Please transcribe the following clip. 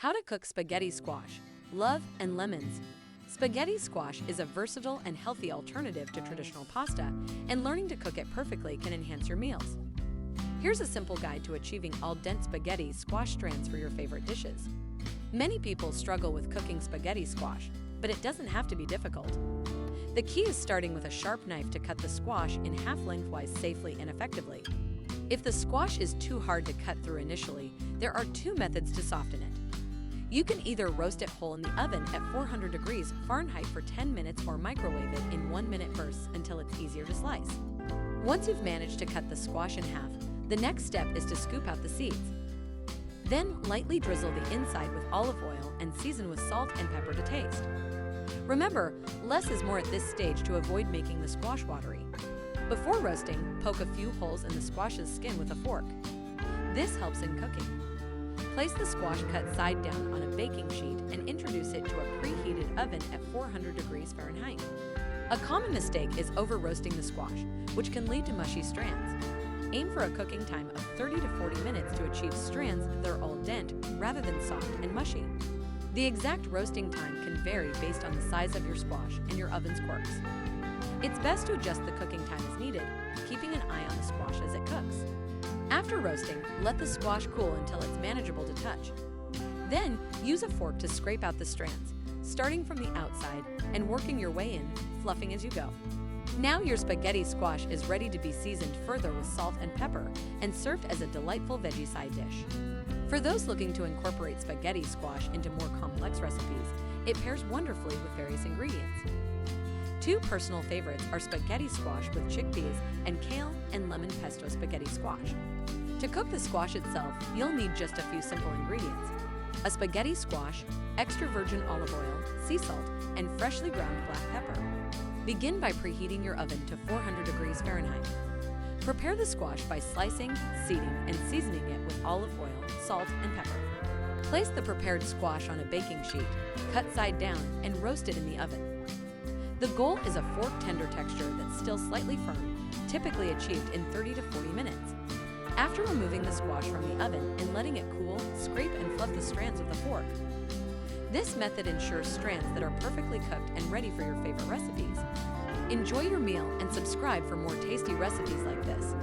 How to cook spaghetti squash. Love and lemons. Spaghetti squash is a versatile and healthy alternative to traditional pasta, and learning to cook it perfectly can enhance your meals. Here's a simple guide to achieving al dente spaghetti squash strands for your favorite dishes. Many people struggle with cooking spaghetti squash, but it doesn't have to be difficult. The key is starting with a sharp knife to cut the squash in half lengthwise safely and effectively. If the squash is too hard to cut through initially, there are two methods to soften it. You can either roast it whole in the oven at 400 degrees Fahrenheit for 10 minutes or microwave it in 1-minute bursts until it's easier to slice. Once you've managed to cut the squash in half, the next step is to scoop out the seeds. Then lightly drizzle the inside with olive oil and season with salt and pepper to taste. Remember, less is more at this stage to avoid making the squash watery. Before roasting, poke a few holes in the squash's skin with a fork. This helps in cooking. Place the squash cut side down on a baking sheet and introduce it to a preheated oven at 400 degrees Fahrenheit. A common mistake is over-roasting the squash, which can lead to mushy strands. Aim for a cooking time of 30 to 40 minutes to achieve strands that are al dente rather than soft and mushy. The exact roasting time can vary based on the size of your squash and your oven's quirks. It's best to adjust the cooking time as needed, keeping an eye on the squash as it cooks. After roasting, let the squash cool until it's manageable to touch. Then, use a fork to scrape out the strands, starting from the outside and working your way in, fluffing as you go. Now your spaghetti squash is ready to be seasoned further with salt and pepper and served as a delightful veggie side dish. For those looking to incorporate spaghetti squash into more complex recipes, it pairs wonderfully with various ingredients. Two personal favorites are spaghetti squash with chickpeas and kale and lemon pesto spaghetti squash. To cook the squash itself, you'll need just a few simple ingredients: a spaghetti squash, extra virgin olive oil, sea salt, and freshly ground black pepper. Begin by preheating your oven to 400 degrees Fahrenheit. Prepare the squash by slicing, seeding, and seasoning it with olive oil, salt, and pepper. Place the prepared squash on a baking sheet, cut side down, and roast it in the oven. The goal is a fork tender texture that's still slightly firm, typically achieved in 30 to 40 minutes. After removing the squash from the oven and letting it cool, scrape and fluff the strands with a fork. This method ensures strands that are perfectly cooked and ready for your favorite recipes. Enjoy your meal and subscribe for more tasty recipes like this.